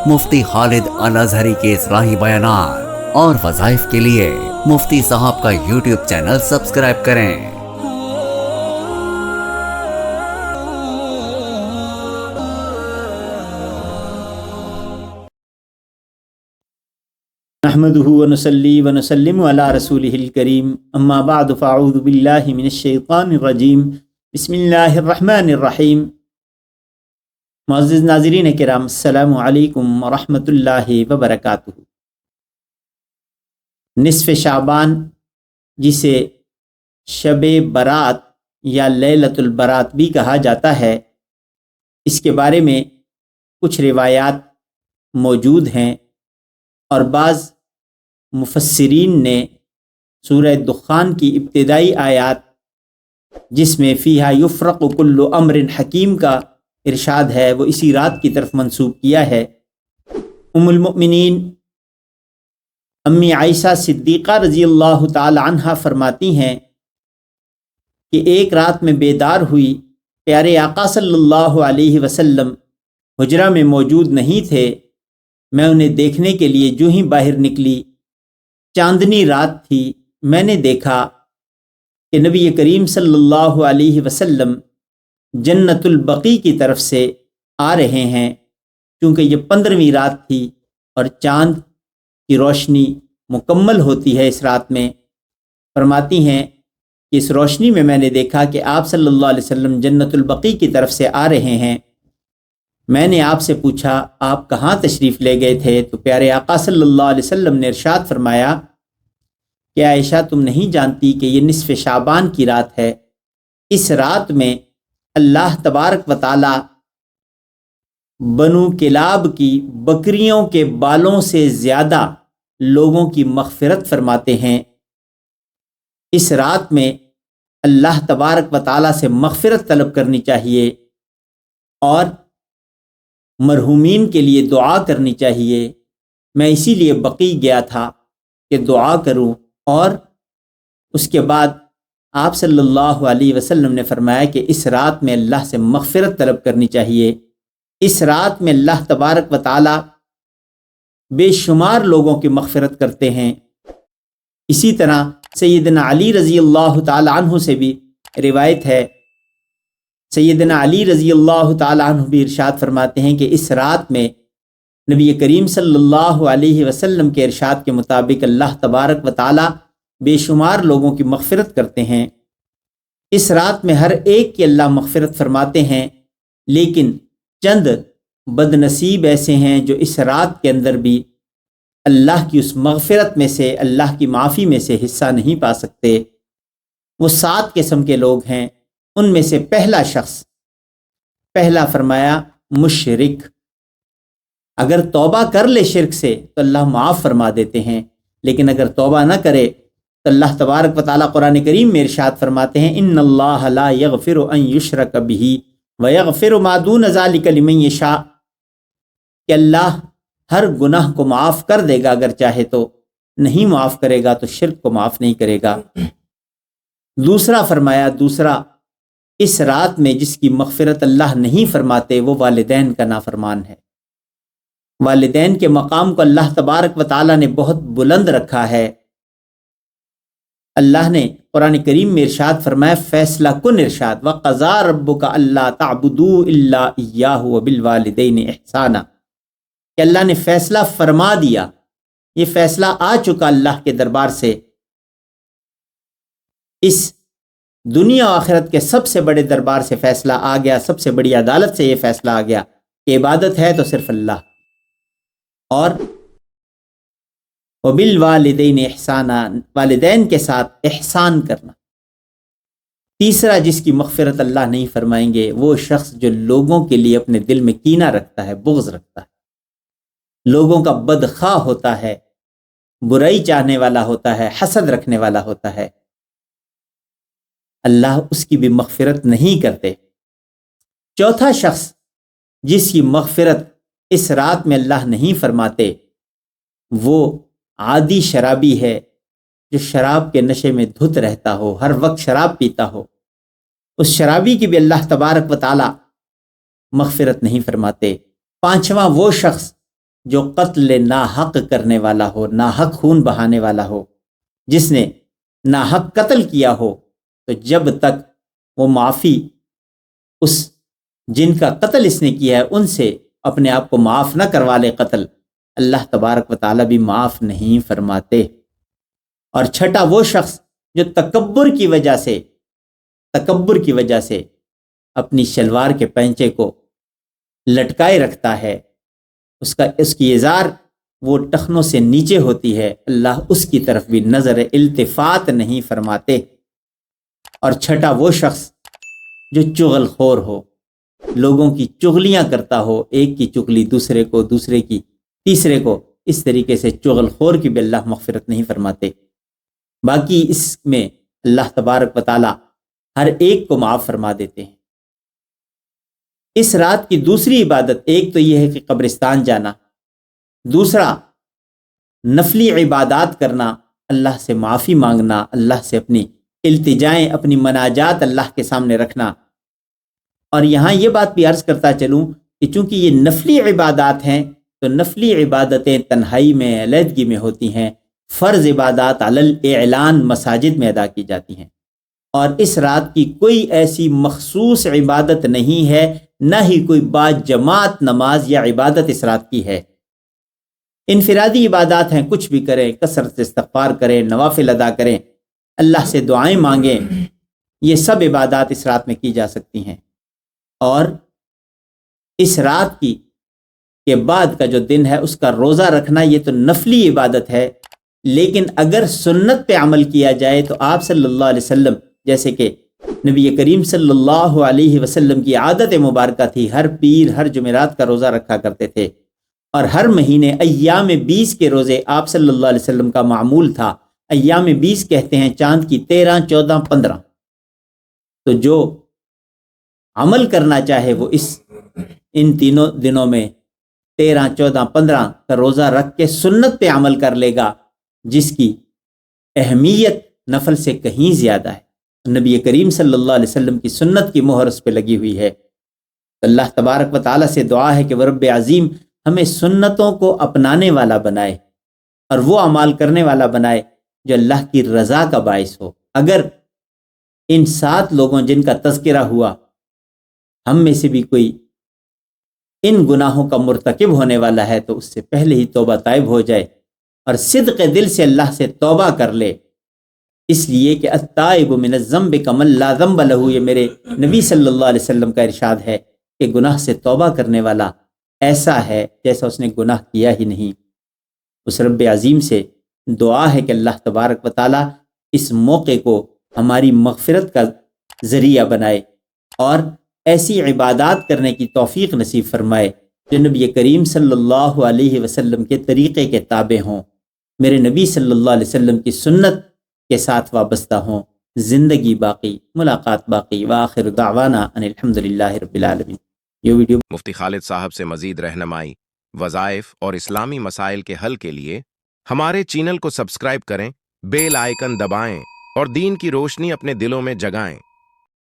مفتی خالد الازہری کے اصلاحی بیانات اور وظائف کے لیے مفتی صاحب کا یوٹیوب چینل سبسکرائب کریں۔ نحمده ونصلي ونسلم على رسوله الكريم اما بعد فاعوذ بالله من الشیطان الرجیم بسم اللہ الرحمن الرحیم۔ معزز ناظرین کرام، السلام علیکم ورحمۃ اللہ وبرکاتہ۔ نصف شعبان، جسے شب برات یا لیلۃ البرات بھی کہا جاتا ہے، اس کے بارے میں کچھ روایات موجود ہیں، اور بعض مفسرین نے سورہ دخان کی ابتدائی آیات، جس میں فیہا یفرق کل امر حکیم کا ارشاد ہے، وہ اسی رات کی طرف منسوب کیا ہے۔ ام المؤمنین امی عائشہ صدیقہ رضی اللہ تعالی عنہا فرماتی ہیں کہ ایک رات میں بیدار ہوئی، پیارے آقا صلی اللہ علیہ وسلم حجرہ میں موجود نہیں تھے۔ میں انہیں دیکھنے کے لیے جو ہی باہر نکلی، چاندنی رات تھی، میں نے دیکھا کہ نبی کریم صلی اللہ علیہ وسلم جنت البقیع کی طرف سے آ رہے ہیں، کیونکہ یہ 15ویں رات تھی اور چاند کی روشنی مکمل ہوتی ہے اس رات میں۔ فرماتی ہیں کہ اس روشنی میں نے دیکھا کہ آپ صلی اللہ علیہ وسلم جنت البقیع کی طرف سے آ رہے ہیں۔ میں نے آپ سے پوچھا آپ کہاں تشریف لے گئے تھے؟ تو پیارے آقا صلی اللہ علیہ وسلم نے ارشاد فرمایا کہ عائشہ، تم نہیں جانتی کہ یہ نصف شعبان کی رات ہے۔ اس رات میں اللہ تبارک و تعالی بنو کلاب کی بکریوں کے بالوں سے زیادہ لوگوں کی مغفرت فرماتے ہیں۔ اس رات میں اللہ تبارک و تعالی سے مغفرت طلب کرنی چاہیے اور مرحومین کے لیے دعا کرنی چاہیے۔ میں اسی لیے بقیع گیا تھا کہ دعا کروں، اور اس کے بعد آپ صلی اللہ علیہ وسلم نے فرمایا کہ اس رات میں اللہ سے مغفرت طلب کرنی چاہیے۔ اس رات میں اللہ تبارک و تعالی بے شمار لوگوں کی مغفرت کرتے ہیں۔ اسی طرح سیدنا علی رضی اللہ تعالی عنہ سے بھی روایت ہے، سیدنا علی رضی اللہ تعالی عنہ بھی ارشاد فرماتے ہیں کہ اس رات میں نبی کریم صلی اللہ علیہ وسلم کے ارشاد کے مطابق اللہ تبارک و تعالی بے شمار لوگوں کی مغفرت کرتے ہیں۔ اس رات میں ہر ایک کی اللہ مغفرت فرماتے ہیں، لیکن چند بد نصیب ایسے ہیں جو اس رات کے اندر بھی اللہ کی اس مغفرت میں سے، اللہ کی معافی میں سے حصہ نہیں پا سکتے۔ وہ 7 قسم کے لوگ ہیں۔ ان میں سے پہلا فرمایا مشرک۔ اگر توبہ کر لے شرک سے تو اللہ معاف فرما دیتے ہیں، لیکن اگر توبہ نہ کرے تو اللہ تبارک و تعالیٰ قرآن کریم میں ارشاد فرماتے ہیں ان اللہ لا یغفر ان یشرک بہ ویغفر ما دون ذلک لمن یشاء، کہ اللہ ہر گناہ کو معاف کر دے گا اگر چاہے تو، نہیں معاف کرے گا تو شرک کو معاف نہیں کرے گا۔ دوسرا فرمایا، اس رات میں جس کی مغفرت اللہ نہیں فرماتے وہ والدین کا نافرمان ہے۔ والدین کے مقام کو اللہ تبارک و تعالیٰ نے بہت بلند رکھا ہے۔ اللہ نے قرآن کریم میں ارشاد فرمایا، فیصلہ کن ارشاد وَقَضَىٰ رَبُّكَ أَلَّا تَعْبُدُوا إِلَّا إِيَّاهُ وَبِالْوَالِدَيْنِ إِحْسَانًا، کہ اللہ نے فیصلہ فرما دیا، یہ فیصلہ آ چکا اللہ کے دربار سے۔ اس دنیا و آخرت کے سب سے بڑے دربار سے فیصلہ آ گیا، سب سے بڑی عدالت سے یہ فیصلہ آ گیا کہ عبادت ہے تو صرف اللہ، اور وَبِالْوَالِدَيْنِ إِحْسَانًا، والدین کے ساتھ احسان کرنا۔ تیسرا جس کی مغفرت اللہ نہیں فرمائیں گے وہ شخص جو لوگوں کے لیے اپنے دل میں کینہ رکھتا ہے، بغض رکھتا ہے، لوگوں کا بدخواہ ہوتا ہے، برائی چاہنے والا ہوتا ہے، حسد رکھنے والا ہوتا ہے، اللہ اس کی بھی مغفرت نہیں کرتے۔ چوتھا شخص جس کی مغفرت اس رات میں اللہ نہیں فرماتے وہ عادی شرابی ہے، جو شراب کے نشے میں دھت رہتا ہو، ہر وقت شراب پیتا ہو، اس شرابی کی بھی اللہ تبارک و تعالی مغفرت نہیں فرماتے۔ پانچواں وہ شخص جو قتل ناحق کرنے والا ہو، ناحق خون بہانے والا ہو، جس نے ناحق قتل کیا ہو، تو جب تک وہ معافی اس جن کا قتل اس نے کیا ہے ان سے اپنے آپ کو معاف نہ کروا لے قتل، اللہ تبارک و تعالیٰ بھی معاف نہیں فرماتے۔ اور چھٹا وہ شخص جو تکبر کی وجہ سے اپنی شلوار کے پینچے کو لٹکائے رکھتا ہے، اس کی ازار وہ ٹخنوں سے نیچے ہوتی ہے، اللہ اس کی طرف بھی نظر التفات نہیں فرماتے۔ اور چھٹا وہ شخص جو چغل خور ہو، لوگوں کی چغلیاں کرتا ہو، ایک کی چغلی دوسرے کو، دوسرے کی تیسرے کو، اس طریقے سے چغل خور کی بھی اللہ مغفرت نہیں فرماتے۔ باقی اس میں اللہ تبارک و تعالی ہر ایک کو معاف فرما دیتے ہیں۔ اس رات کی دوسری عبادت ایک تو یہ ہے کہ قبرستان جانا، دوسرا نفلی عبادات کرنا، اللہ سے معافی مانگنا، اللہ سے اپنی التجائیں، اپنی مناجات اللہ کے سامنے رکھنا۔ اور یہاں یہ بات بھی عرض کرتا چلوں کہ چونکہ یہ نفلی عبادات ہیں تو نفلی عبادتیں تنہائی میں، علیحدگی میں ہوتی ہیں، فرض عبادات علی الاعلان مساجد میں ادا کی جاتی ہیں۔ اور اس رات کی کوئی ایسی مخصوص عبادت نہیں ہے، نہ ہی کوئی با جماعت نماز یا عبادت اس رات کی ہے۔ انفرادی عبادات ہیں، کچھ بھی کریں، کثرت سے استغفار کریں، نوافل ادا کریں، اللہ سے دعائیں مانگیں، یہ سب عبادات اس رات میں کی جا سکتی ہیں۔ اور اس رات کے بعد کا جو دن ہے اس کا روزہ رکھنا یہ تو نفلی عبادت ہے، لیکن اگر سنت پہ عمل کیا جائے تو آپ صلی اللہ علیہ وسلم، جیسے کہ نبی کریم صلی اللہ علیہ وسلم کی عادت مبارکہ تھی، ہر پیر ہر جمعرات کا روزہ رکھا کرتے تھے، اور ہر مہینے ایام 20 کے روزے آپ صلی اللہ علیہ وسلم کا معمول تھا۔ ایام 20 کہتے ہیں چاند کی 13، 14، 15۔ تو جو عمل کرنا چاہے وہ ان تینوں دنوں میں 13، 14، 15 کا روزہ رکھ کے سنت پہ عمل کر لے گا، جس کی اہمیت نفل سے کہیں زیادہ ہے۔ نبی کریم صلی اللہ علیہ وسلم کی سنت کی مہر اس پہ لگی ہوئی ہے۔ اللہ تبارک و تعالیٰ سے دعا ہے کہ وہ رب عظیم ہمیں سنتوں کو اپنانے والا بنائے اور وہ اعمال کرنے والا بنائے جو اللہ کی رضا کا باعث ہو۔ اگر ان 7 لوگوں جن کا تذکرہ ہوا ہم میں سے بھی کوئی ان گناہوں کا مرتکب ہونے والا ہے تو اس سے پہلے ہی توبہ طائب ہو جائے اور صدق دل سے اللہ سے توبہ کر لے، اس لیے کہ التائب من الذنب کمن لا ذنب لہ، یہ میرے نبی صلی اللہ علیہ وسلم کا ارشاد ہے کہ گناہ سے توبہ کرنے والا ایسا ہے جیسا اس نے گناہ کیا ہی نہیں۔ اس رب عظیم سے دعا ہے کہ اللہ تبارک و تعالیٰ اس موقع کو ہماری مغفرت کا ذریعہ بنائے اور ایسی عبادات کرنے کی توفیق نصیب فرمائے جو نبی کریم صلی اللہ علیہ وسلم کے طریقے کے تابع ہوں، میرے نبی صلی اللہ علیہ وسلم کی سنت کے ساتھ وابستہ ہوں۔ زندگی باقی، ملاقات باقی، وآخر دعوانا ان الحمدللہ رب العالمین۔ یہ ویڈیو مفتی خالد صاحب سے مزید رہنمائی، وظائف اور اسلامی مسائل کے حل کے لیے ہمارے چینل کو سبسکرائب کریں، بیل آئیکن دبائیں اور دین کی روشنی اپنے دلوں میں جگائیں۔